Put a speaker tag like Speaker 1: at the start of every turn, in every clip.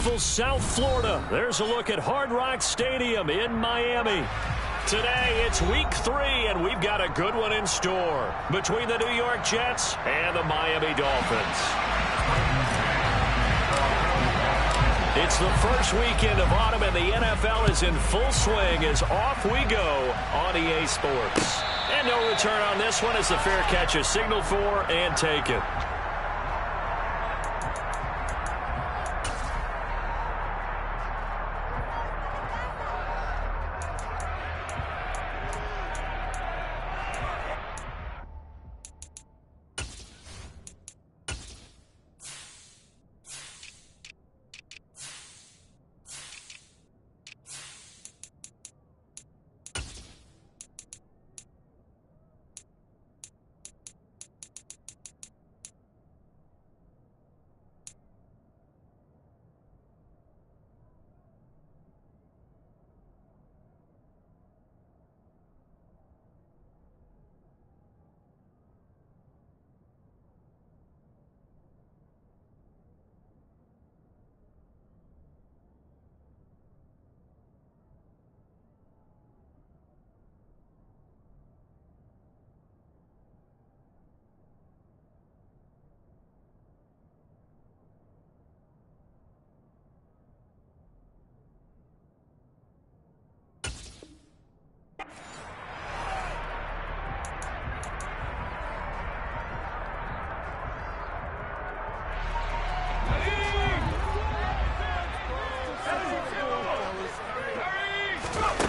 Speaker 1: beautiful South Florida. There's a look at Hard Rock Stadium in Miami. Today, it's week 3, and we've got a good one in store between the New York Jets and the Miami Dolphins. It's the first weekend of autumn, and the NFL is in full swing as off we go on EA Sports. And no return on this one as the fair catch is signaled for and taken.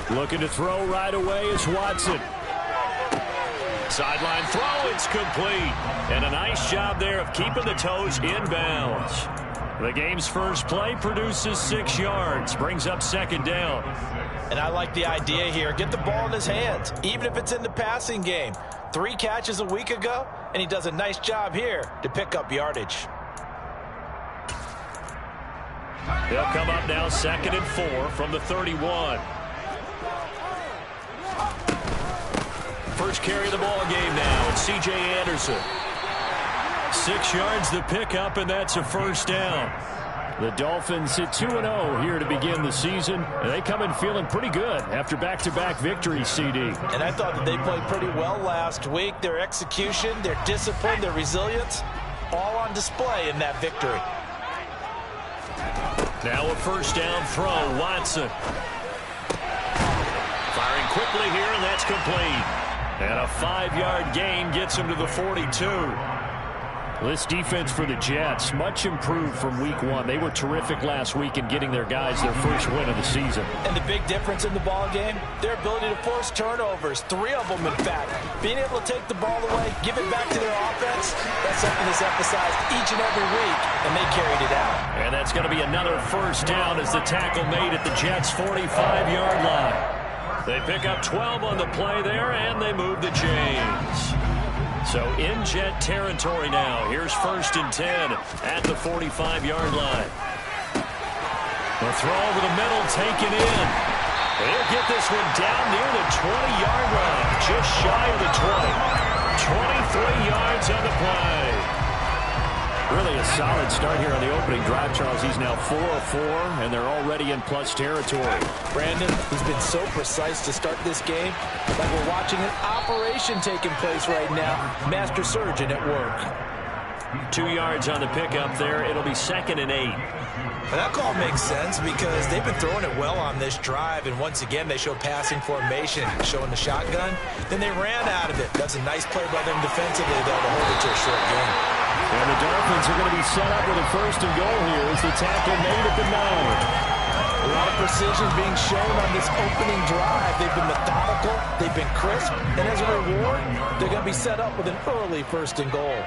Speaker 1: Looking to throw right away is Watson. Sideline throw, it's complete. And a nice job there of keeping the toes in bounds. The game's first play produces 6 yards, brings up second down.
Speaker 2: And I like the idea here. Get the ball in his hands, even if it's in the passing game. 3 catches a week ago, and he does a nice job here to pick up yardage.
Speaker 1: They'll come up now 2nd and 4 from the 31. First carry of the ball game now. It's C.J. Anderson. 6 yards the pickup, and that's a first down. The Dolphins hit 2-0 here to begin the season, and they come in feeling pretty good after back-to-back victories, CD.
Speaker 2: And I thought that they played pretty well last week. Their execution, their discipline, their resilience, all on display in that victory.
Speaker 1: Now a first down throw, Watson. Firing quickly here, and that's complete. And a 5-yard gain gets him to the 42. This defense for the Jets, much improved from week 1. They were terrific last week in getting their guys their first win of the season.
Speaker 2: And the big difference in the ball game, their ability to force turnovers, 3 of them in fact. Being able to take the ball away, give it back to their offense, that's something that's emphasized each and every week, and they carried it out.
Speaker 1: And that's going to be another first down as the tackle made at the Jets' 45-yard line. They pick up 12 on the play there, and they move the chains. So in Jet territory now. Here's 1st and 10 at the 45-yard line. The throw over the middle taken in. They'll get this one down near the 20-yard line, just shy of the 20. 23 yards on the play. Really a solid start here on the opening drive, Charles. He's now 4 of 4, and they're already in plus territory.
Speaker 2: Brandon, he's been so precise to start this game, like we're watching an operation taking place right now. Master surgeon at work.
Speaker 1: 2 yards on the pickup there. It'll be 2nd and 8.
Speaker 2: And that call makes sense because they've been throwing it well on this drive, and once again they show passing formation, showing the shotgun. Then they ran out of it. That's a nice play by them defensively, though, to hold it to a short game.
Speaker 1: And the Dolphins are going to be set up with a 1st and goal here as the tackle made at the 9.
Speaker 2: A lot of precision being shown on this opening drive. They've been methodical, they've been crisp, and as a reward, they're going to be set up with an early 1st and goal.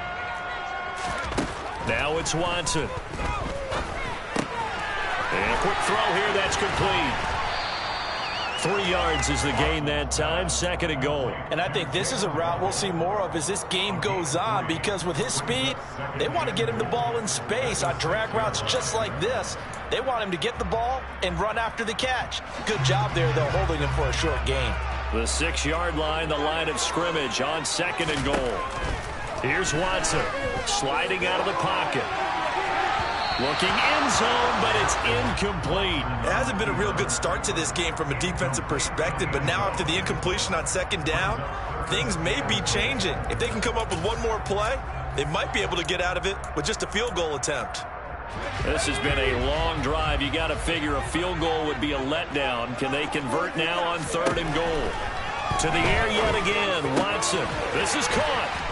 Speaker 1: Now it's Watson. And a quick throw here, that's complete. 3 yards is the gain that time, 2nd and goal.
Speaker 2: And I think this is a route we'll see more of as this game goes on, because with his speed, they want to get him the ball in space on drag routes just like this. They want him to get the ball and run after the catch. Good job there, though, holding him for a short gain.
Speaker 1: The 6-yard line, the line of scrimmage on 2nd and goal. Here's Watson sliding out of the pocket. Looking end zone, but it's incomplete.
Speaker 2: It hasn't been a real good start to this game from a defensive perspective, but now after the incompletion on second down, things may be changing. If they can come up with one more play, they might be able to get out of it with just a field goal attempt.
Speaker 1: This has been a long drive. You got to figure a field goal would be a letdown. Can they convert now on 3rd and goal? To the air yet again. Watson. This is caught.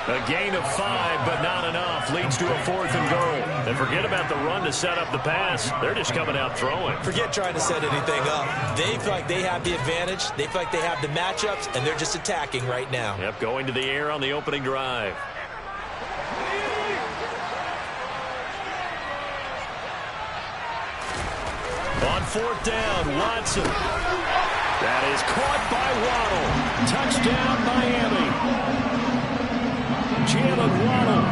Speaker 1: A gain of 5, but not enough. Leads to a 4th and goal. And forget about the run to set up the pass. They're just coming out throwing.
Speaker 2: Forget trying to set anything up. They feel like they have the advantage. They feel like they have the matchups, and they're just attacking right now.
Speaker 1: Yep, going to the air on the opening drive. On 4th down, Watson. That is caught by Waddle. Touchdown, Miami. Jalen Waddle,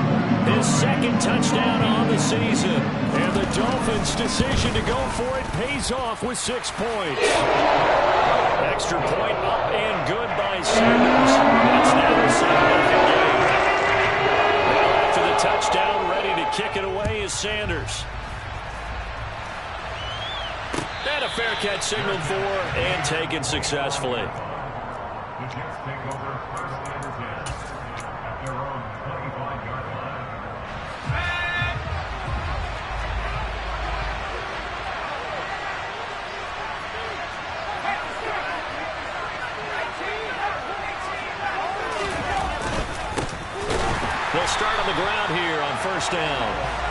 Speaker 1: his 2nd touchdown on the season. And the Dolphins' decision to go for it pays off with 6 points. Extra point up and good by Sanders. It's now a 7-0 game. Now after the touchdown, ready to kick it away is Sanders. And a fair catch signaled for and taken successfully.
Speaker 3: The Jets take over first and 10 at their own 25-yard line.
Speaker 1: They'll start on the ground here on 1st down.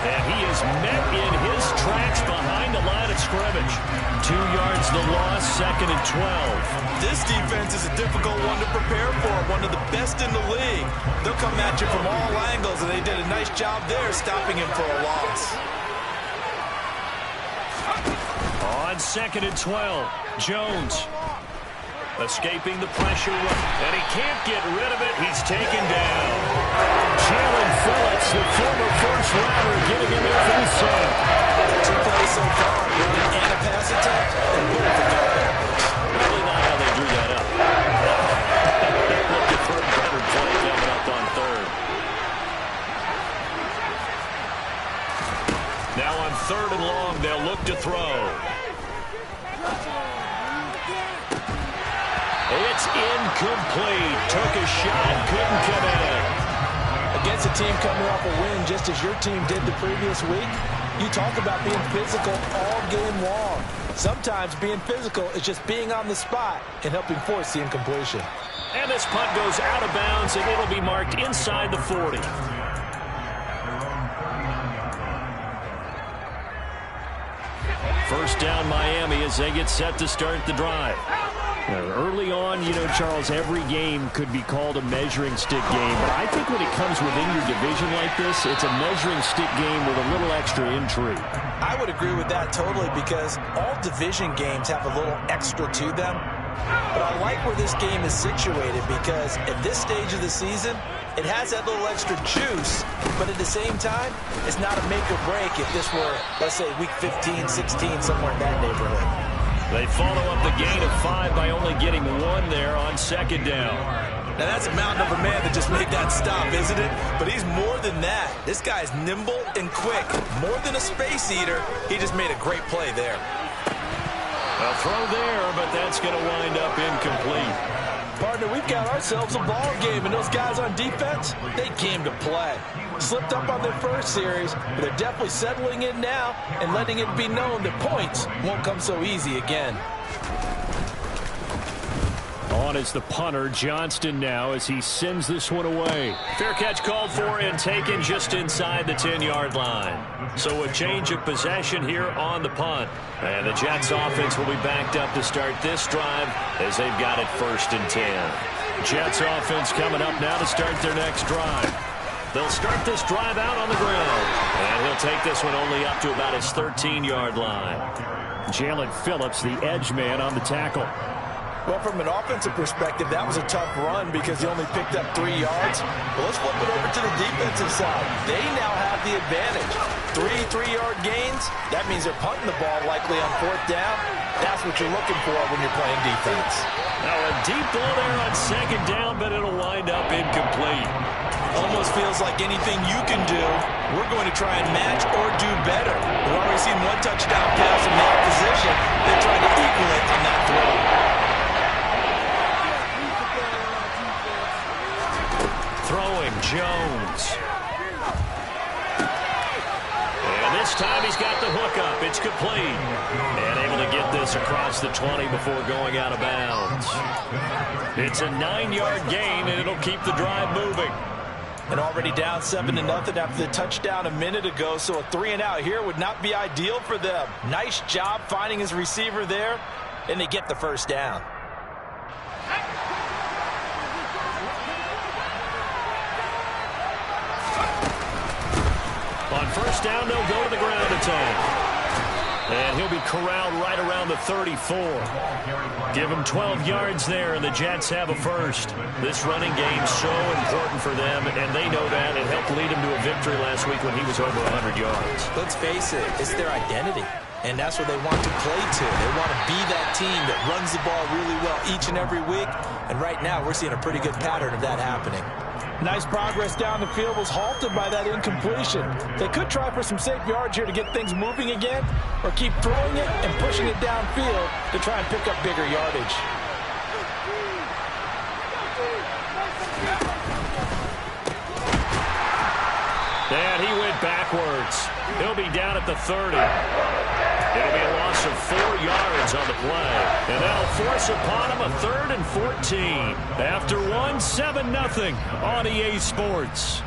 Speaker 1: And he is met in his tracks behind the line of scrimmage. 2 yards the loss, 2nd and 12.
Speaker 2: This defense is a difficult one to prepare for, one of the best in the league. They'll come at you from all angles, and they did a nice job there stopping him for a loss.
Speaker 1: On 2nd and 12, Jones escaping the pressure, and he can't get rid of it. He's taken down. Jalen Phillips, the former first-rounder, getting in there for the save.
Speaker 2: 2 plays so far, running and a pass attempt, and boom for garbage.
Speaker 1: Probably not how they drew that up. Looking for a better play coming up on 3rd. Now on 3rd and long, they'll look to throw. It's incomplete. Took a shot, couldn't connect.
Speaker 2: Against a team coming off a win just as your team did the previous week, you talk about being physical all game long. Sometimes being physical is just being on the spot and helping force the incompletion.
Speaker 1: And this punt goes out of bounds, and it'll be marked inside the 40. First down, Miami, as they get set to start the drive. Now, early on, you know, Charles, every game could be called a measuring stick game. But I think when it comes within your division like this, it's a measuring stick game with a little extra intrigue.
Speaker 2: I would agree with that totally because all division games have a little extra to them. But I like where this game is situated because at this stage of the season, it has that little extra juice, but at the same time, it's not a make or break if this were, let's say, week 15, 16, somewhere in that neighborhood.
Speaker 1: They follow up the gain of 5 by only getting 1 there on 2nd down.
Speaker 2: Now that's a mountain of a man that just made that stop, isn't it? But he's more than that. This guy's nimble and quick. More than a space eater, he just made a great play there.
Speaker 1: A throw there, but that's going to wind up incomplete.
Speaker 2: Partner, we've got ourselves a ball game, and those guys on defense, they came to play. Slipped up on their first series, but they're definitely settling in now and letting it be known that points won't come so easy again.
Speaker 1: On is the punter, Johnston now, as he sends this one away. Fair catch called for and taken just inside the 10-yard line. So a change of possession here on the punt. And the Jets offense will be backed up to start this drive as they've got it 1st and 10. Jets offense coming up now to start their next drive. They'll start this drive out on the ground. And he'll take this one only up to about his 13-yard line. Jalen Phillips, the edge man on the tackle.
Speaker 2: Well, from an offensive perspective, that was a tough run because he only picked up 3 yards. Well, let's flip it over to the defensive side. They now have the advantage. 3 3-yard gains, that means they're punting the ball likely on 4th down. That's what you're looking for when you're playing defense.
Speaker 1: Now a deep ball there on 2nd down, but it'll wind up incomplete.
Speaker 2: Almost feels like anything you can do, we're going to try and match or do better. We've already seen one touchdown pass from that position. They tried to equal it on that throw.
Speaker 1: Throwing Jones. And this time he's got the hook up. It's complete. And able to get this across the 20 before going out of bounds. It's a 9-yard gain, and it'll keep the drive moving.
Speaker 2: And already down 7-0 after the touchdown a minute ago, so a 3-and-out here would not be ideal for them. Nice job finding his receiver there, and they get the first down.
Speaker 1: On first down, they'll go to the ground attack. And he'll be corralled right around the 34. Give him 12 yards there, and the Jets have a first. This running game's so important for them, and they know that. It helped lead him to a victory last week when he was over 100 yards.
Speaker 2: Let's face it, it's their identity, and that's what they want to play to. They want to be that team that runs the ball really well each and every week, and right now we're seeing a pretty good pattern of that happening. Nice progress down the field was halted by that incompletion. They could try for some safe yards here to get things moving again, or keep throwing it and pushing it downfield to try and pick up bigger yardage.
Speaker 1: And he went backwards. He'll be down at the 30. It'll be a loss of 4 yards on the play. And that'll force upon him a 3rd and 14. After 7-0 on EA Sports.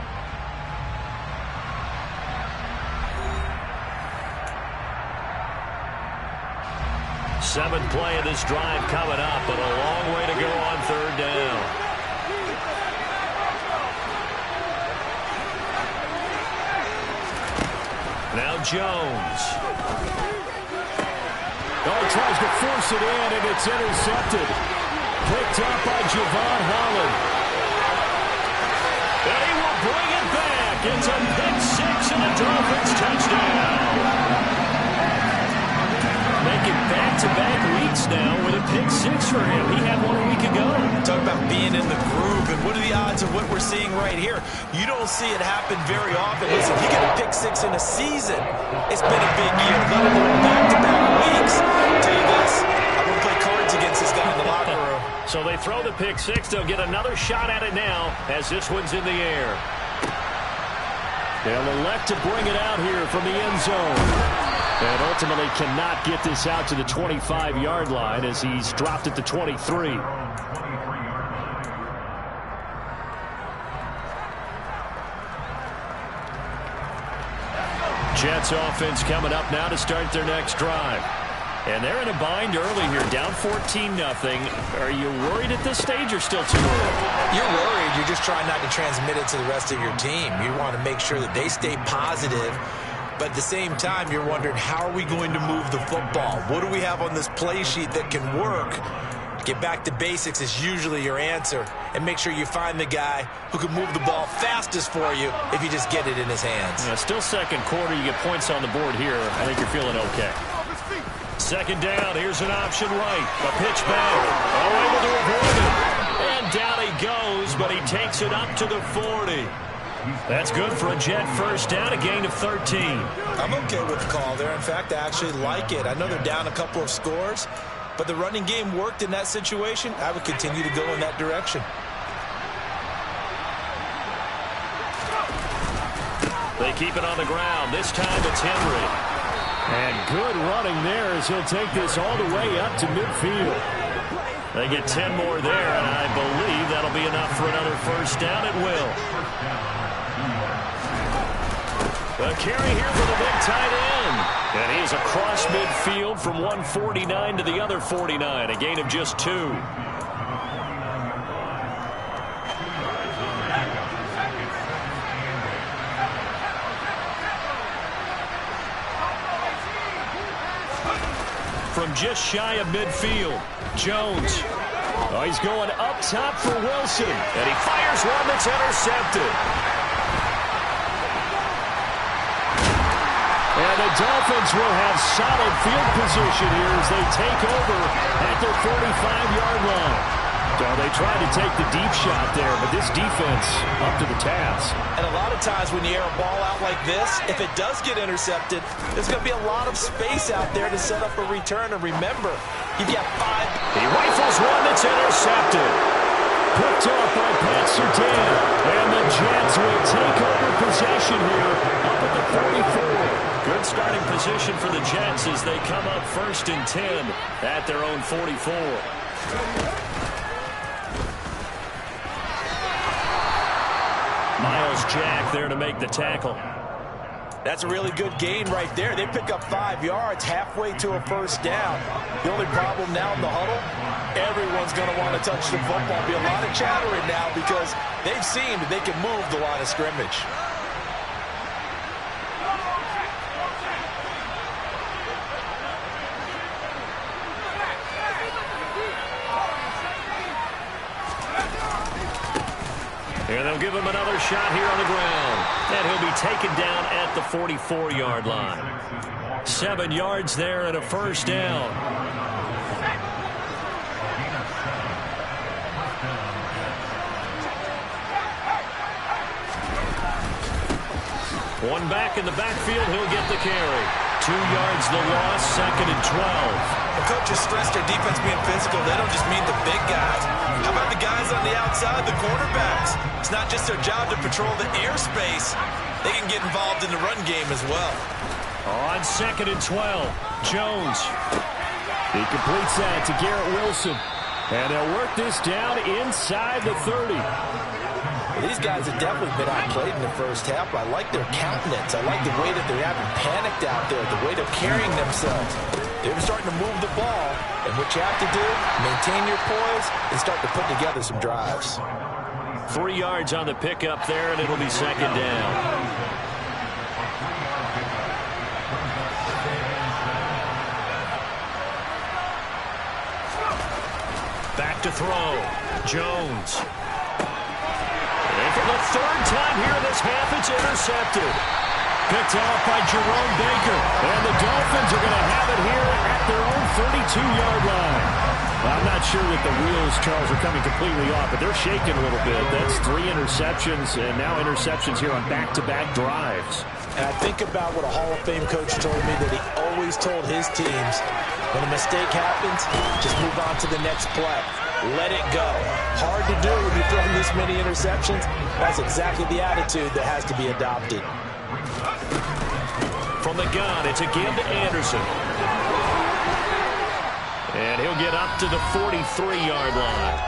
Speaker 1: Seventh play of this drive coming up, but a long way to go on 3rd down. Now Jones. Oh, tries to force it in, and it's intercepted. Picked up by Javon Holland. And he will bring it back. It's a pick 6 and a Dolphins touchdown. Making back-to-back weeks now with a pick 6 for him. He had one a week ago.
Speaker 2: Talk about being in the groove, and what are the odds of what we're seeing right here? You don't see it happen very often. Listen, you get a pick 6 in a season. It's been a big year. Let alone back-to-back weeks. I'll tell you this, I wouldn't play cards against this guy in the locker room.
Speaker 1: So they throw the pick 6. They'll get another shot at it now as this one's in the air. They'll elect to bring it out here from the end zone. And ultimately cannot get this out to the 25-yard line as he's dropped at the 23. Jets offense coming up now to start their next drive. And they're in a bind early here, down 14-0. Are you worried at this stage or still too early?
Speaker 2: You're worried. You're just trying not to transmit it to the rest of your team. You want to make sure that they stay positive. But at the same time, you're wondering, how are we going to move the football? What do we have on this play sheet that can work? Get back to basics is usually your answer. And make sure you find the guy who can move the ball fastest for you if you just get it in his hands.
Speaker 1: Yeah, still second quarter. You get points on the board here. I think you're feeling okay. Second down. Here's an option right. A pitch back. Oh, able to avoid it. And down he goes, but he takes it up to the 40. That's good for a Jet first down, a gain of 13.
Speaker 2: I'm okay with the call there. In fact, I actually like it. I know they're down a couple of scores, but the running game worked in that situation. I would continue to go in that direction.
Speaker 1: They keep it on the ground. This time it's Henry. And good running there as he'll take this all the way up to midfield. They get 10 more there, and I believe that'll be enough for another first down. It will. A carry here for the big tight end. And he's across midfield from 149 to the other 49. A gain of just 2. From just shy of midfield, Jones. Oh, he's going up top for Wilson. And he fires one that's intercepted. And the Dolphins will have solid field position here as they take over at their 45-yard line. So they tried to take the deep shot there, but this defense up to the task.
Speaker 2: And a lot of times when you air a ball out like this, if it does get intercepted, there's going to be a lot of space out there to set up a return. And remember, you've got 5.
Speaker 1: He rifles one that's intercepted. Picked off by Pat Surtain. And the Jets will take over possession here up at the 44. Good starting position for the Jets as they come up 1st and 10 at their own 44. Miles Jack there to make the tackle.
Speaker 2: That's a really good gain right there. They pick up 5 yards halfway to a 1st down. The only problem now in the huddle, everyone's going to want to touch the football. Be a lot of chattering now because they've seen that they can move the line of scrimmage.
Speaker 1: And they'll give him another shot here on the ground. And he'll be taken down at the 44-yard line. 7 yards there and a 1st down. One back in the backfield, he'll get the carry. 2 yards the loss, 2nd and 12.
Speaker 2: The coaches stress their defense being physical. They don't just mean the big guys. How about the guys on the outside, the quarterbacks? It's not just their job to patrol the airspace. They can get involved in the run game as well.
Speaker 1: On 2nd and 12, Jones. He completes that to Garrett Wilson. And they'll work this down inside the 30.
Speaker 2: Well, these guys have definitely been outplayed in the 1st half. I like their countenance. I like the way that they haven't panicked out there, the way they're carrying themselves. They're starting to move the ball, and what you have to do, maintain your poise and start to put together some drives.
Speaker 1: 3 yards on the pickup there, and it'll be 2nd down. Back to throw. Jones. And for the 3rd time here in this half, it's intercepted. Picked off by Jerome Baker. And the Dolphins are going to have it here at their own 32-yard line. I'm not sure that the wheels, Charles, are coming completely off, but they're shaking a little bit. That's 3 interceptions, and now interceptions here on back-to-back drives.
Speaker 2: And I think about what a Hall of Fame coach told me, that he always told his teams, when a mistake happens, just move on to the next play. Let it go. Hard to do when you're throwing this many interceptions. That's exactly the attitude that has to be adopted.
Speaker 1: From the gun, it's again to Anderson. And he'll get up to the 43-yard line.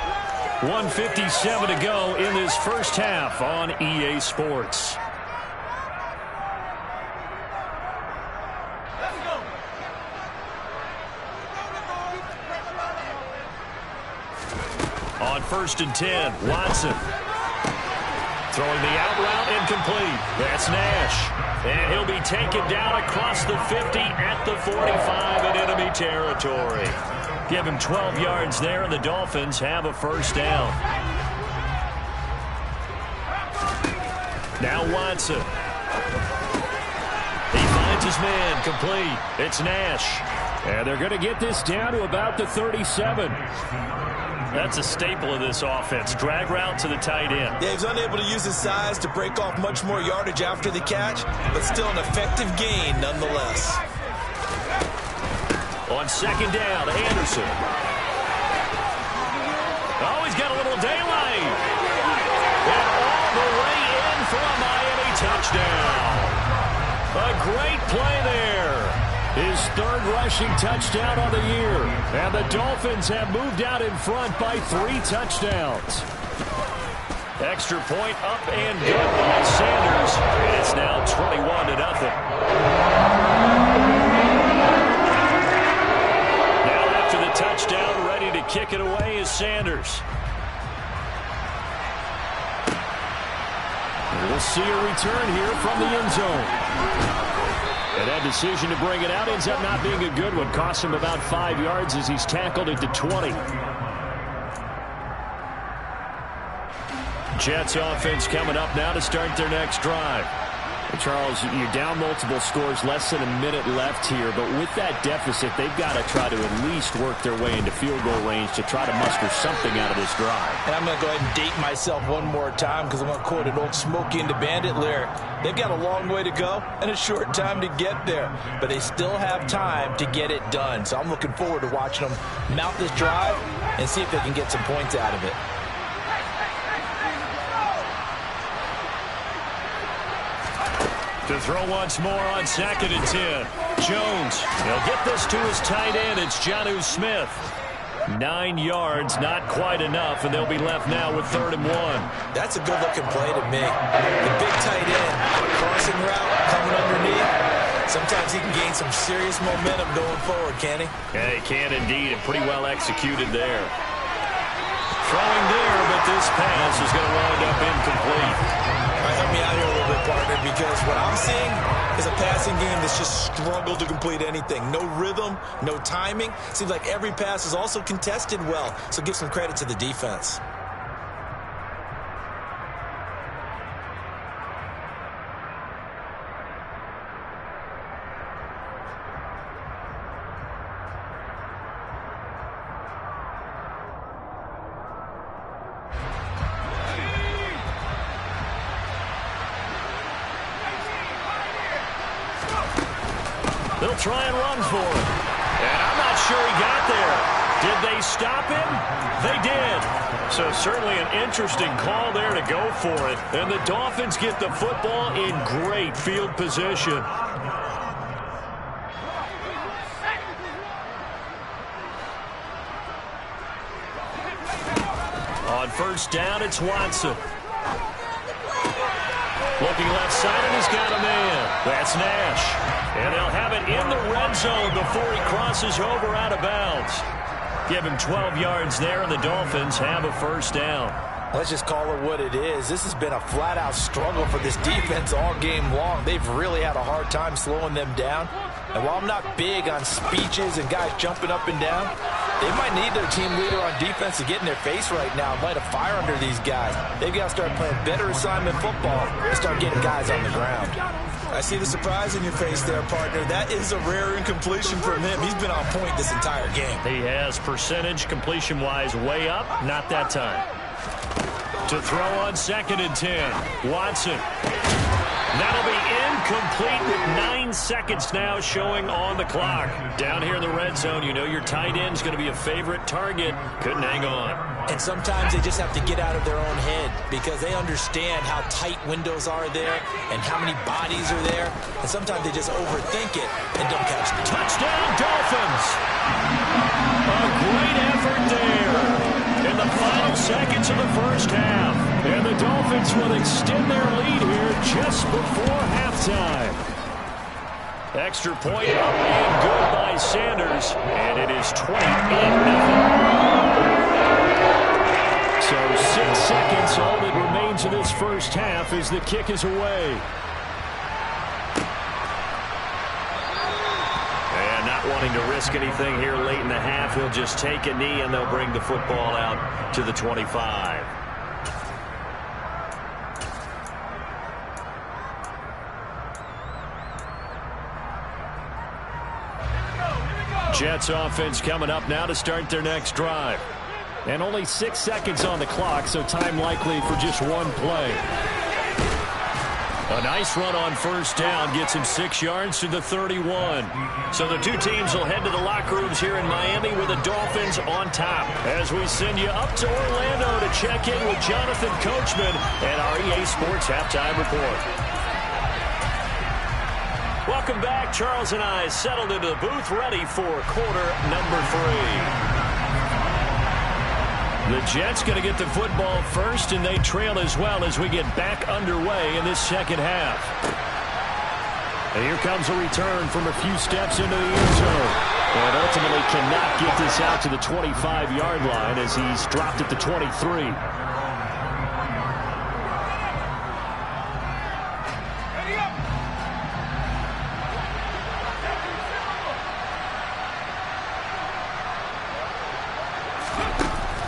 Speaker 1: 1:57 to go in this 1st half on EA Sports. On 1st and 10, Watson. Throwing the out route incomplete. That's Nash. And he'll be taken down across the 50 at the 45 in enemy territory. Give him 12 yards there, and the Dolphins have a 1st down. Now Watson. He finds his man complete. It's Nash. And they're going to get this down to about the 37. That's a staple of this offense. Drag route to the tight end.
Speaker 2: Yeah, he's unable to use his size to break off much more yardage after the catch, but still an effective gain nonetheless.
Speaker 1: On 2nd down, Anderson. Oh, he's got a little daylight. And all the way in for a Miami touchdown. A great play there. His 3rd rushing touchdown on the year. And the Dolphins have moved out in front by 3 touchdowns. Extra point up and good by Sanders. And it's now 21-0. Now after the touchdown, ready to kick it away is Sanders. And we'll see a return here from the end zone. And that decision to bring it out ends up not being a good one. Cost him about 5 yards as he's tackled it to 20. Jets offense coming up now to start their next drive. Charles, you're down multiple scores, less than a minute left here, but with that deficit, they've got to try to at least work their way into field goal range to try to muster something out of this drive.
Speaker 2: And I'm going to go ahead and date myself one more time because I'm going to quote an old Smokey and the Bandit lyric. They've got a long way to go and a short time to get there, but they still have time to get it done. So I'm looking forward to watching them mount this drive and see if they can get some points out of it.
Speaker 1: To throw once more on 2nd and 10. Jones, he'll get this to his tight end. It's Jonnu Smith. 9 yards, not quite enough, and they'll be left now with 3rd and 1.
Speaker 2: That's a good-looking play to me. The big tight end, crossing route, coming underneath. Sometimes he can gain some serious momentum going forward, can he?
Speaker 1: Yeah, he can indeed, and pretty well executed there. Throwing there, but this pass is going to wind up incomplete.
Speaker 2: All right, help me out here a little bit, partner, because what I'm seeing is a passing game that's just struggled to complete anything. No rhythm, no timing. Seems like every pass is also contested well, so give some credit to the defense.
Speaker 1: They'll try and run for it. And I'm not sure he got there. Did they stop him? They did. So certainly an interesting call there to go for it. And the Dolphins get the football in great field position. On 1st down, it's Watson. Looking left side, and he's got a man. That's Nash. And they'll have it in the red zone before he crosses over out of bounds. Give him 12 yards there, and the Dolphins have a 1st down.
Speaker 2: Let's just call it what it is. This has been a flat-out struggle for this defense all game long. They've really had a hard time slowing them down. And while I'm not big on speeches and guys jumping up and down, they might need their team leader on defense to get in their face right now and light a fire under these guys. They've got to start playing better assignment football and start getting guys on the ground. I see the surprise in your face there, partner. That is a rare incompletion from him. He's been on point this entire game.
Speaker 1: He has percentage completion-wise way up. Not that time. To throw on 2nd and 10. Watson. That'll be incomplete with 9 seconds now showing on the clock. Down here in the red zone, you know your tight end's going to be a favorite target. Couldn't hang on.
Speaker 2: And sometimes they just have to get out of their own head because they understand how tight windows are there and how many bodies are there. And sometimes they just overthink it and don't catch it.
Speaker 1: Touchdown, Dolphins! A great effort there in the final seconds of the 1st half. And the Dolphins will extend their lead here just before halftime. Extra point up and good by Sanders. And it is 28-0. So 6 seconds, all that remains of this 1st half as the kick is away. And not wanting to risk anything here late in the half, he'll just take a knee and they'll bring the football out to the 25. Jets offense coming up now to start their next drive. And only 6 seconds on the clock, so time likely for just one play. A nice run on 1st down gets him 6 yards to the 31. So the two teams will head to the locker rooms here in Miami with the Dolphins on top. As we send you up to Orlando to check in with Jonathan Coachman and our EA Sports Halftime Report. Welcome back. Charles and I settled into the booth ready for quarter number 3. The Jets going to get the football first, and they trail as well as we get back underway in this 2nd half. And here comes a return from a few steps into the end zone. And ultimately cannot get this out to the 25-yard line as he's dropped at the 23.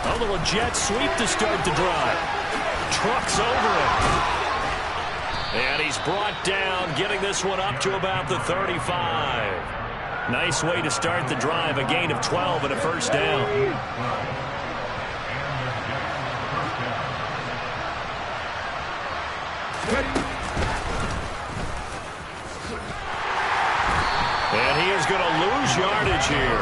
Speaker 1: A little jet sweep to start the drive. Trucks over it. And he's brought down, getting this one up to about the 35. Nice way to start the drive, a gain of 12 and a first down. And he is going to lose yardage here.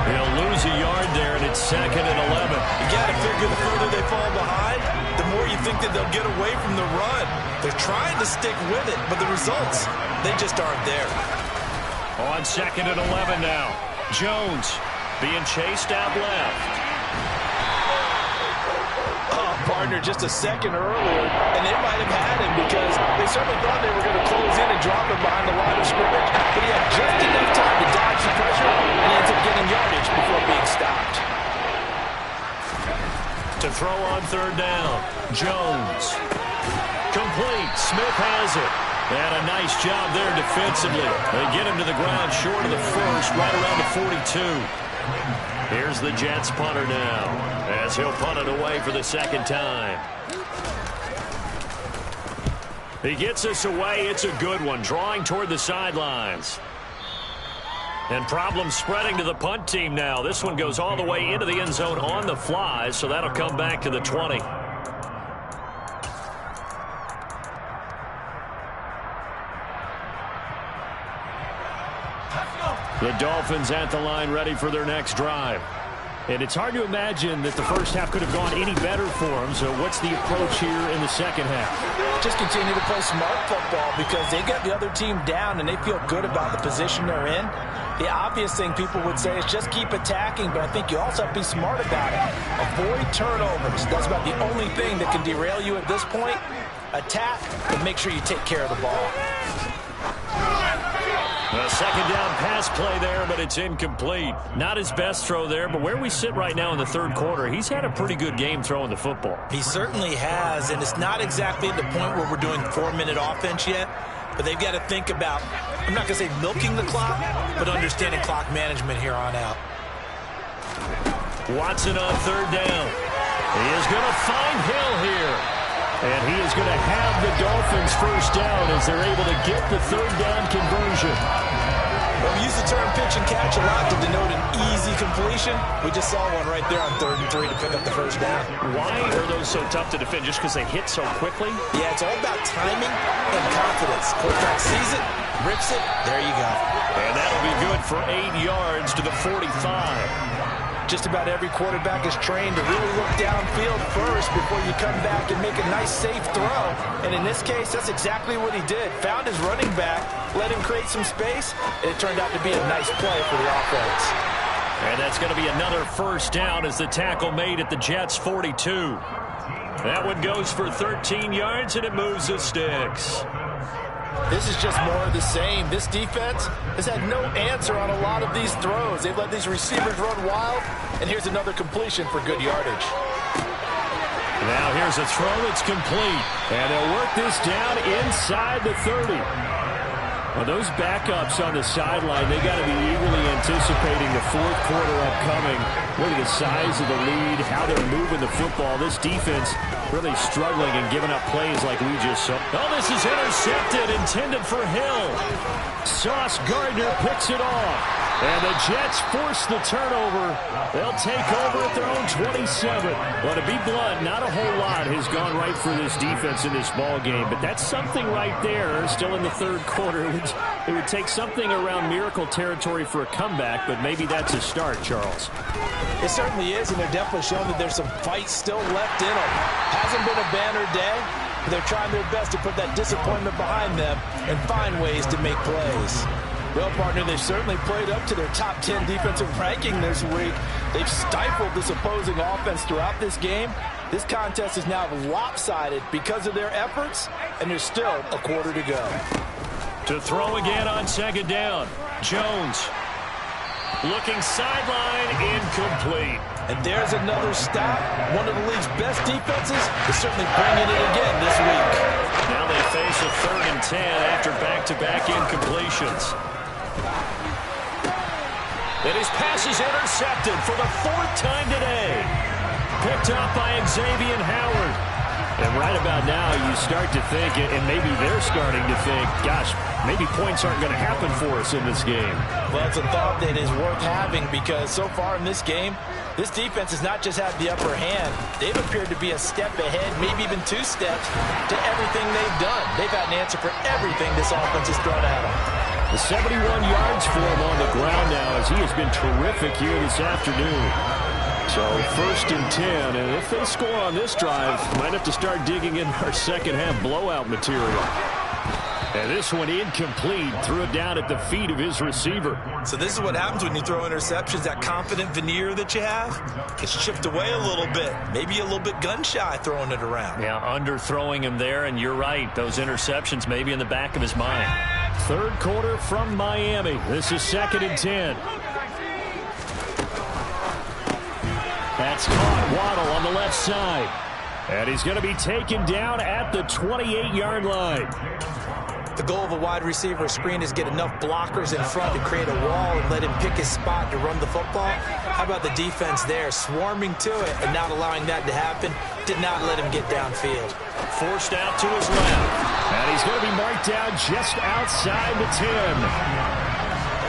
Speaker 1: He'll lose a yard there, and it's 2nd and 11.
Speaker 2: You got to figure the further they fall behind, the more you think that they'll get away from the run. They're trying to stick with it, but the results, they just aren't there.
Speaker 1: On 2nd and 11 now. Jones being chased out left.
Speaker 2: Oh, partner, just a second earlier, and they might have had him because they certainly thought they were going to close in and drop him behind the line of scrimmage, but he had just enough time to dodge the pressure, and he ends up getting yardage before being stopped.
Speaker 1: To throw on 3rd down. Jones. Complete. Smith has it. And a nice job there defensively. They get him to the ground short of the first, right around the 42. Here's the Jets punter now, as he'll punt it away for the 2nd time. He gets us away. It's a good one, drawing toward the sidelines. And problems spreading to the punt team now. This one goes all the way into the end zone on the fly, so that'll come back to the 20. The Dolphins at the line, ready for their next drive. And it's hard to imagine that the first half could have gone any better for them. So what's the approach here in the second half?
Speaker 2: Just continue to play smart football because they got the other team down and they feel good about the position they're in. The obvious thing people would say is just keep attacking, but I think you also have to be smart about it. Avoid turnovers. That's about the only thing that can derail you at this point. Attack, and make sure you take care of the ball.
Speaker 1: A 2nd down pass play there, but it's incomplete. Not his best throw there, but where we sit right now in the 3rd quarter, he's had a pretty good game throwing the football.
Speaker 2: He certainly has, and it's not exactly at the point where we're doing 4-minute offense yet, but they've got to think about, I'm not going to say milking the clock, but understanding clock management here on out.
Speaker 1: Watson on 3rd down. He is going to find Hill here. And he is going to have the Dolphins first down as they're able to get the 3rd down conversion.
Speaker 2: Well, we use the term pitch and catch a lot to denote an easy completion. We just saw one right there on 3rd and 3 to pick up the first down.
Speaker 1: Why are those so tough to defend? Just because they hit so quickly?
Speaker 2: Yeah, it's all about timing and confidence. Quarterback sees it, rips it, there you go.
Speaker 1: And that'll be good for 8 yards to the 45.
Speaker 2: Just about every quarterback is trained to really look downfield first before you come back and make a nice, safe throw. And in this case, that's exactly what he did. Found his running back, let him create some space, and it turned out to be a nice play for the offense.
Speaker 1: And that's going to be another first down as the tackle made at the Jets' 42. That one goes for 13 yards, and it moves the sticks.
Speaker 2: This is just more of the same. This defense has had no answer on a lot of these throws. They've let these receivers run wild, and here's another completion for good yardage.
Speaker 1: Now here's a throw that's complete, and they'll work this down inside the 30. Well, those backups on the sideline, they got to be eagerly anticipating the 4th quarter upcoming. Look at the size of the lead, how they're moving the football. This defense really struggling and giving up plays like we just saw. Oh, this is intercepted, intended for Hill. Sauce Gardner picks it off. And the Jets force the turnover. They'll take over at their own 27. Well, to be blunt, not a whole lot has gone right for this defense in this ball game, but that's something right there. Still in the 3rd quarter. It would take something around miracle territory for a comeback, but maybe that's a start, Charles.
Speaker 2: It certainly is, and they're definitely showing that there's some fight still left in them. Hasn't been a banner day, but they're trying their best to put that disappointment behind them and find ways to make plays. Well, partner, they've certainly played up to their top 10 defensive ranking this week. They've stifled this opposing offense throughout this game. This contest is now lopsided because of their efforts, and there's still a quarter to go.
Speaker 1: To throw again on 2nd down. Jones looking sideline, incomplete.
Speaker 2: And there's another stop. One of the league's best defenses is certainly bringing it again this week.
Speaker 1: Now they face a 3rd and 10 after back-to-back incompletions. And his pass is intercepted for the 4th time today. Picked up by Xavier Howard. And right about now, you start to think, and maybe they're starting to think, gosh, maybe points aren't going to happen for us in this game.
Speaker 2: Well, it's a thought that is worth having because so far in this game, this defense has not just had the upper hand. They've appeared to be a step ahead, maybe even 2 steps to everything they've done. They've had an answer for everything this offense has thrown at them.
Speaker 1: The 71 yards for him on the ground now as he has been terrific here this afternoon. So 1st and 10, and if they score on this drive, might have to start digging in our second half blowout material. And this one incomplete, threw it down at the feet of his receiver.
Speaker 2: So this is what happens when you throw interceptions. That confident veneer that you have gets chipped away a little bit. Maybe a little bit gun-shy throwing it around.
Speaker 1: Yeah, underthrowing him there, and you're right. Those interceptions maybe in the back of his mind. 3rd quarter from Miami. This is 2nd and 10. That's caught. Waddle on the left side. And he's going to be taken down at the 28-yard line.
Speaker 2: The goal of a wide receiver screen is get enough blockers in front to create a wall and let him pick his spot to run the football. How about the defense there, swarming to it and not allowing that to happen? Did not let him get downfield.
Speaker 1: Forced out to his left. And he's going to be marked down just outside the 10.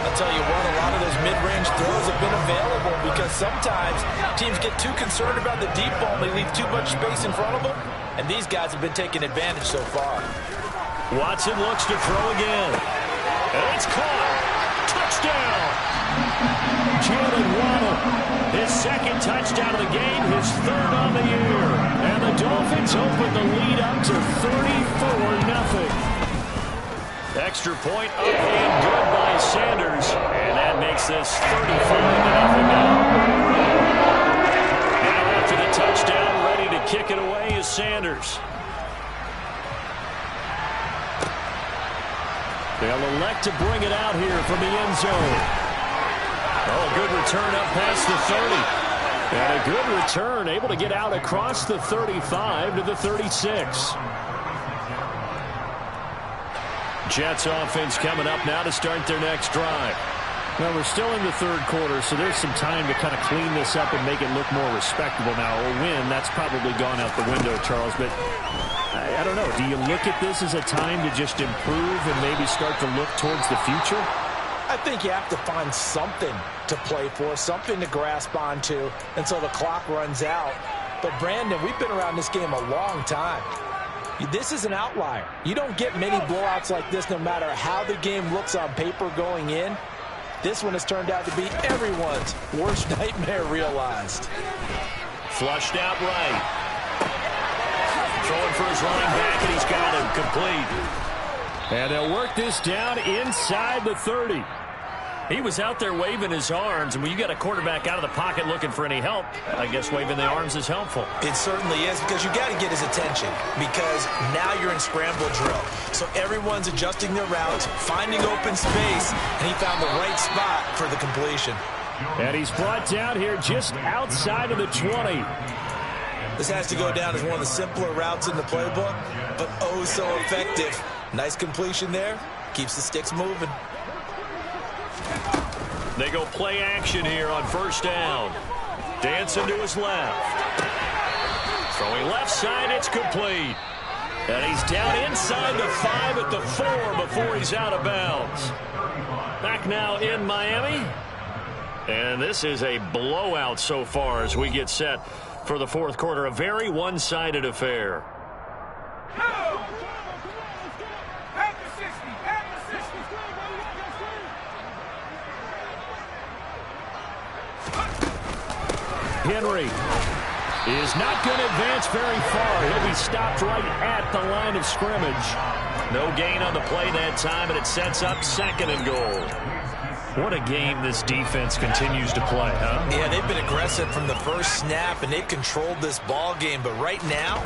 Speaker 2: I'll tell you what, a lot of those mid-range throws have been available because sometimes teams get too concerned about the deep ball and they leave too much space in front of them. And these guys have been taking advantage so far.
Speaker 1: Watson looks to throw again. And it's caught. Touchdown. Jalen Waddle. His 2nd touchdown of the game, his 3rd on the year. And the Dolphins open the lead up to 34-0. Extra point up and good by Sanders. And that makes this 35-0 now. Now after the touchdown, ready to kick it away is Sanders. They'll elect to bring it out here from the end zone. Oh, good return up past the 30. And a good return, able to get out across the 35 to the 36. Jets offense coming up now to start their next drive. Well, we're still in the 3rd quarter, so there's some time to kind of clean this up and make it look more respectable now. A win, that's probably gone out the window, Charles, but I don't know. Do you look at this as a time to just improve and maybe start to look towards the future?
Speaker 2: I think you have to find something to play for, something to grasp onto until the clock runs out. But, Brandon, we've been around this game a long time. This is an outlier. You don't get many blowouts like this no matter how the game looks on paper going in. This one has turned out to be everyone's worst nightmare realized.
Speaker 1: Flushed out right. Throwing for his running back, and he's got him complete. And they'll work this down inside the 30. He was out there waving his arms, and when you got a quarterback out of the pocket looking for any help, I guess waving the arms is helpful.
Speaker 2: It certainly is, because you got to get his attention, because now you're in scramble drill. So everyone's adjusting their routes, finding open space, and he found the right spot for the completion.
Speaker 1: And he's brought down here just outside of the 20.
Speaker 2: This has to go down as one of the simpler routes in the playbook, but oh so effective. Nice completion there. Keeps the sticks moving.
Speaker 1: They go play action here on 1st down. Dancing to his left. Throwing left side, it's complete. And he's down inside the 5 at the 4 before he's out of bounds. Back now in Miami. And this is a blowout so far as we get set for the 4th quarter. A very one-sided affair. Henry is not going to advance very far. He'll be stopped right at the line of scrimmage. No gain on the play that time, and it sets up 2nd and goal. What a game this defense continues to play, huh?
Speaker 2: Yeah, they've been aggressive from the first snap, and they've controlled this ball game. But right now,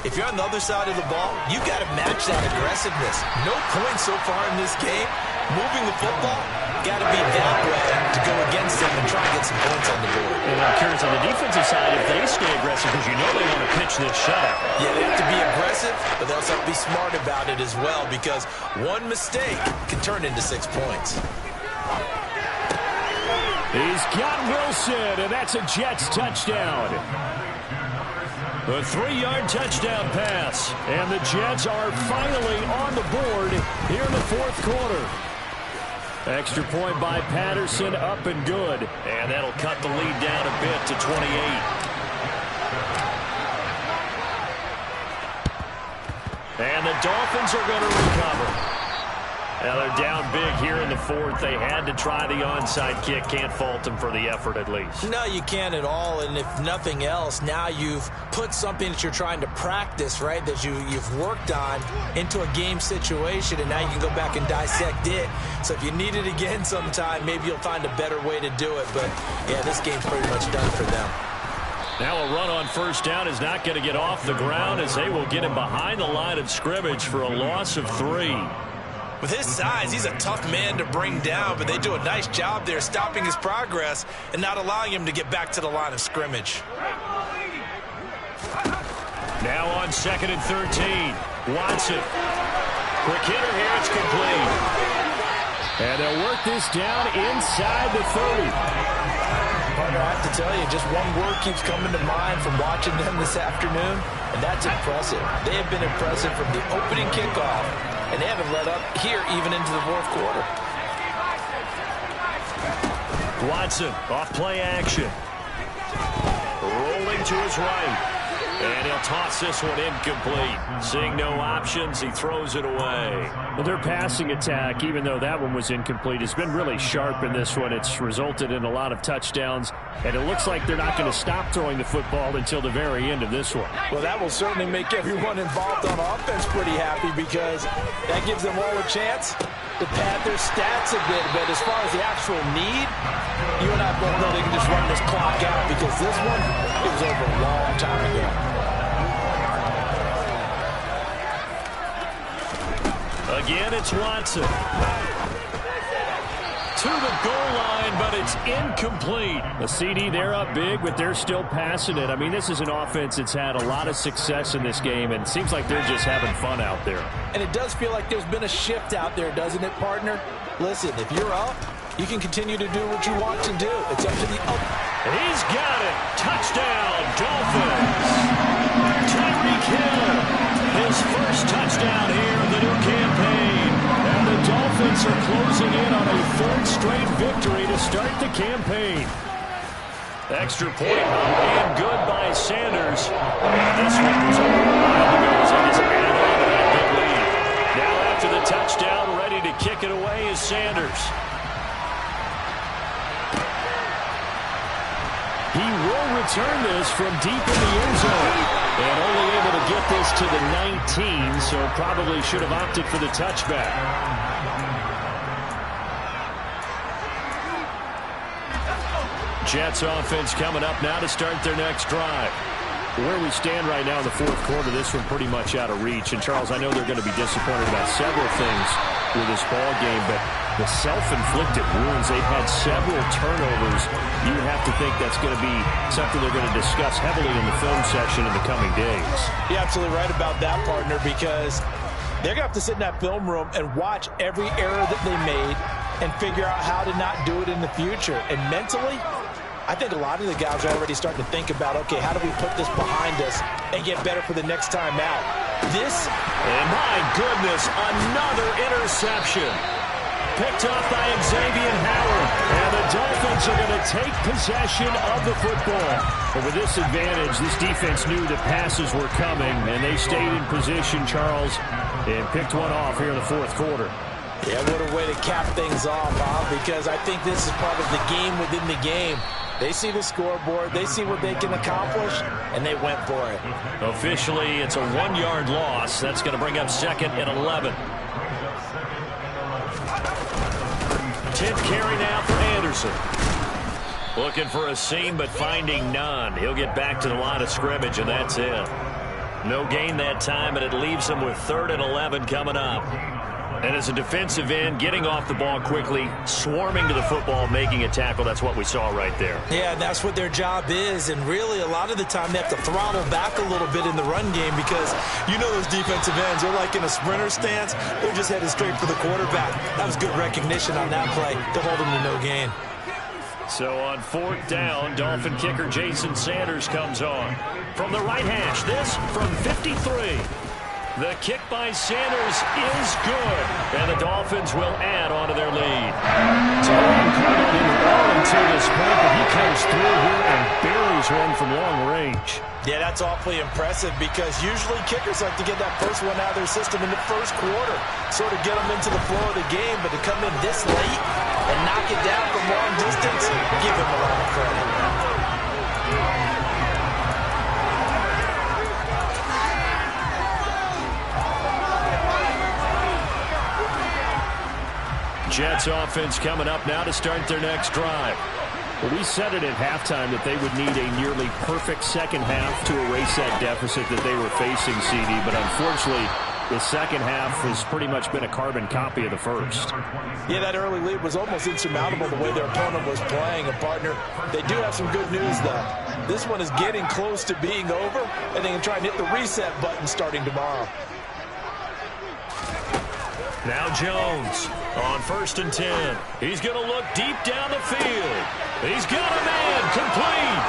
Speaker 2: if you're on the other side of the ball, you got to match that aggressiveness. No points so far in this game. Moving the football, got to be that way to go against them and try and get some points on the board.
Speaker 1: And I'm curious on the defensive side if they stay aggressive, because you know they want to pitch this shutout.
Speaker 2: Yeah, they have to be aggressive, but they also have to be smart about it as well, because one mistake can turn into 6 points.
Speaker 1: He's got Wilson, and that's a Jets touchdown. A 3-yard touchdown pass. And the Jets are finally on the board here in the fourth quarter. Extra point by Patterson, up and good. And that'll cut the lead down a bit to 28. And the Dolphins are going to recover. Now they're down big here in the fourth. They had to try the onside kick. Can't fault them for the effort at least.
Speaker 2: No, you can't at all. And if nothing else, now you've put something that you're trying to practice, right, that you've worked on into a game situation, and now you can go back and dissect it. So if you need it again sometime, maybe you'll find a better way to do it. But, yeah, this game's pretty much done for them.
Speaker 1: Now a run on first down is not going to get off the ground as they will get him behind the line of scrimmage for a loss of 3.
Speaker 2: With his size, he's a tough man to bring down, but they do a nice job there stopping his progress and not allowing him to get back to the line of scrimmage.
Speaker 1: Now on 2nd and 13, Watson. Quick hitter here, it's complete. And they'll work this down inside the 30.
Speaker 2: Partner, I have to tell you, just one word keeps coming to mind from watching them this afternoon, and that's impressive. They have been impressive from the opening kickoff, and they haven't let up here even into the fourth quarter.
Speaker 1: Watson, off play action. Rolling to his right. And he'll toss this one incomplete. Seeing no options, he throws it away.
Speaker 4: Well, their passing attack, even though that one was incomplete, has been really sharp in this one. It's resulted in a lot of touchdowns, and it looks like they're not going to stop throwing the football until the very end of this one.
Speaker 2: Well, that will certainly make everyone involved on offense pretty happy, because that gives them all a chance to pad their stats a bit. But as far as the actual need, you and I both know they can just run this clock out, because this one, it was over a long time ago.
Speaker 1: Again, it's Watson. To the goal line, but it's incomplete.
Speaker 4: The CD, they're up big, but they're still passing it. I mean, this is an offense that's had a lot of success in this game, and it seems like they're just having fun out there.
Speaker 2: And it does feel like there's been a shift out there, doesn't it, partner? Listen, if you're up, you can continue to do what you want to do. It's up to the up.
Speaker 1: He's got it. Touchdown, Dolphins. Tyreek Hill. His first touchdown here in the new campaign. And the Dolphins are closing in on a 3rd straight victory to start the campaign. Extra point and good by Sanders. And this one was over a while ago as they just added on to that big lead. Now after the touchdown, ready to kick it away is Sanders. He will return this from deep in the end zone. And only able to get this to the 19, so probably should have opted for the touchback. Jets offense coming up now to start their next drive. Where we stand right now in the fourth quarter, this one pretty much out of reach. And, Charles, I know they're going to be disappointed about several things with this ball game, but the self-inflicted wounds, they've had several turnovers. You have to think that's going to be something they're going to discuss heavily in the film session in the coming days.
Speaker 2: You're absolutely right about that, partner, because they're going to have to sit in that film room and watch every error that they made and figure out how to not do it in the future. And mentally, I think a lot of the guys are already starting to think about, okay, how do we put this behind us and get better for the next time out?
Speaker 1: And my goodness, another interception. Picked off by Xavier Howard. And the Dolphins are going to take possession of the football. But with this advantage, this defense knew the passes were coming, and they stayed in position, Charles, and picked one off here in the fourth quarter.
Speaker 2: Yeah, what a way to cap things off, because I think this is part of the game within the game. They see the scoreboard, they see what they can accomplish, and they went for it.
Speaker 1: Officially, it's a 1-yard loss. That's going to bring up 2nd and 11. 10th carry now for Anderson. Looking for a seam, but finding none. He'll get back to the line of scrimmage, and that's it. No gain that time, and it leaves him with 3rd and 11 coming up. And as a defensive end, getting off the ball quickly, swarming to the football, making a tackle, that's what we saw right there.
Speaker 2: Yeah, that's what their job is. And really, a lot of the time, they have to throttle back a little bit in the run game, because you know those defensive ends, they're like in a sprinter stance. They're just headed straight for the quarterback. That was good recognition on that play to hold him to no gain.
Speaker 1: So on 4th down, Dolphin kicker Jason Sanders comes on. From the right hash, this from 53. The kick by Sanders is good, and the Dolphins will add on to their lead.
Speaker 4: So all until this point, but he comes through here and buries one from long range.
Speaker 2: Yeah, that's awfully impressive because usually kickers like to get that first one out of their system in the first quarter, sort of get them into the flow of the game, but to come in this late and knock it down from long distance, give him a lot of credit.
Speaker 1: Jets offense coming up now to start their next drive.
Speaker 4: Well, we said it at halftime that they would need a nearly perfect second half to erase that deficit that they were facing, CD, but unfortunately the second half has pretty much been a carbon copy of the first.
Speaker 2: Yeah, that early lead was almost insurmountable the way their opponent was playing. And, partner, they do have some good news, though. This one is getting close to being over, and they can try and hit the reset button starting tomorrow.
Speaker 1: Now Jones on 1st and 10. He's going to look deep down the field. He's got a man complete.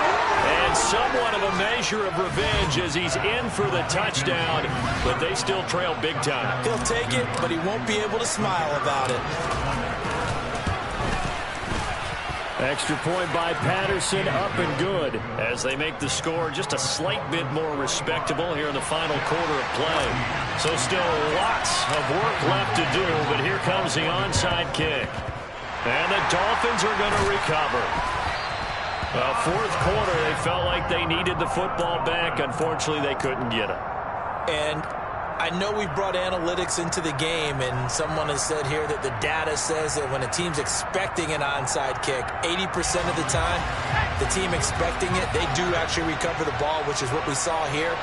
Speaker 1: And somewhat of a measure of revenge as he's in for the touchdown, but they still trail big time.
Speaker 2: He'll take it, but he won't be able to smile about it.
Speaker 1: Extra point by Patterson, up and good, as they make the score just a slight bit more respectable here in the final quarter of play. So still lots of work left to do, but here comes the onside kick. And the Dolphins are going to recover. Well, 4th quarter, they felt like they needed the football back. Unfortunately, they couldn't get it.
Speaker 2: And I know we brought analytics into the game, and someone has said here that the data says that when a team's expecting an onside kick, 80% of the time, the team expecting it, they do actually recover the ball, which is what we saw here.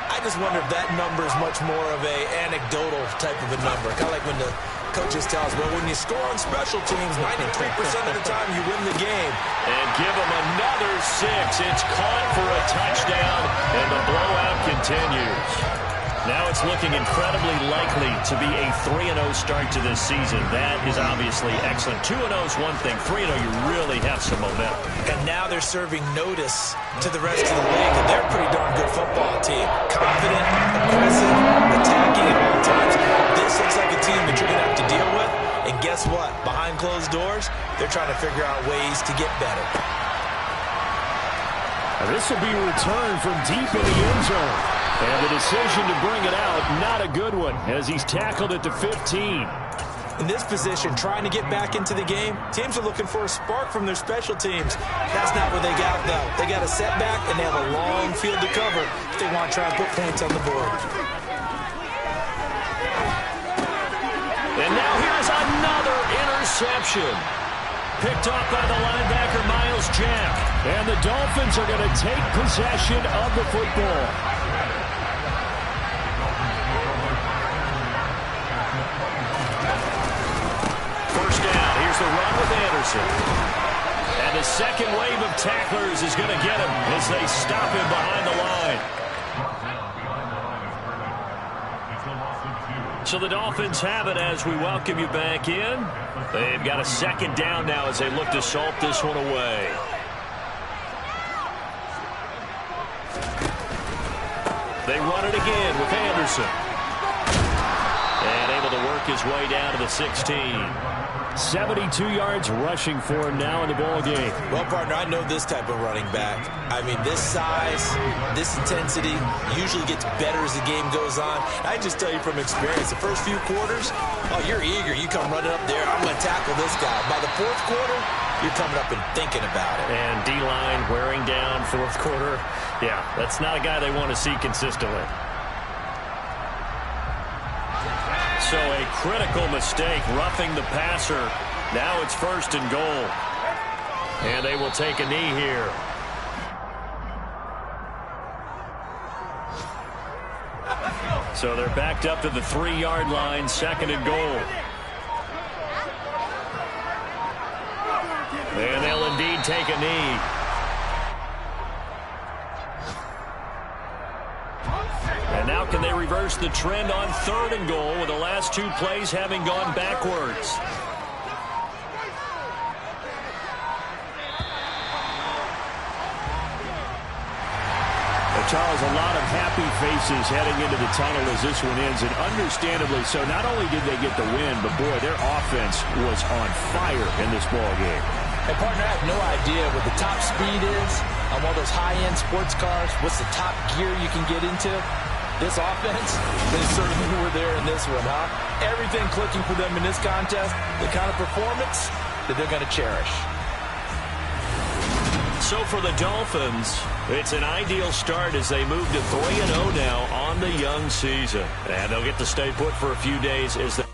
Speaker 2: I just wonder if that number is much more of a anecdotal type of a number. Kind of like when the coaches tell us, well, when you score on special teams, 93% of the time you win the game.
Speaker 1: And give them another 6. It's caught for a touchdown, and the blowout continues. Now it's looking incredibly likely to be a 3-0 start to this season. That is obviously excellent. 2-0 is one thing. 3-0, you really have some momentum.
Speaker 2: And now they're serving notice to the rest of the league that they're a pretty darn good football team. Confident, aggressive, attacking at all times. This looks like a team that you're going to have to deal with. And guess what? Behind closed doors, they're trying to figure out ways to get better.
Speaker 4: Now this will be returned from deep in the end zone. And the decision to bring it out, not a good one, as he's tackled at the 15.
Speaker 2: In this position, trying to get back into the game, teams are looking for a spark from their special teams. That's not what they got, though. They got a setback, and they have a long field to cover if they want to try and put points on the board.
Speaker 1: And now here's another interception. Picked off by the linebacker, Miles Jack.
Speaker 4: And the Dolphins are going to take possession of the football.
Speaker 1: The run with Anderson. And the second wave of tacklers is going to get him as they stop him behind the line. So the Dolphins have it as we welcome you back in. They've got a 2nd down now as they look to salt this one away. They run it again with Anderson. And able to work his way down to the 16.
Speaker 4: 72 yards rushing for him now in the ball game.
Speaker 2: Well, partner, I know this type of running back. I mean, this size, this intensity usually gets better as the game goes on. I just tell you from experience, the first few quarters, oh, you're eager. You come running up there, I'm going to tackle this guy. By the 4th quarter, you're coming up and thinking about it.
Speaker 1: And D-line wearing down 4th quarter. Yeah, that's not a guy they want to see consistently. So a critical mistake, roughing the passer. Now it's 1st and goal. And they will take a knee here. So they're backed up to the 3-yard line, 2nd and goal. And they'll indeed take a knee. And now can they reverse the trend on 3rd and goal with the last 2 plays having gone backwards?
Speaker 4: Charles, a lot of happy faces heading into the tunnel as this one ends, and understandably so. Not only did they get the win, but, boy, their offense was on fire in this ball game.
Speaker 2: Hey, partner, I have no idea what the top speed is on one of those high-end sports cars. What's the top gear you can get into? This offense, they certainly were there in this one, huh? Everything clicking for them in this contest, the kind of performance that they're going to cherish.
Speaker 1: So for the Dolphins, it's an ideal start as they move to 3-0 now on the young season. And they'll get to stay put for a few days as they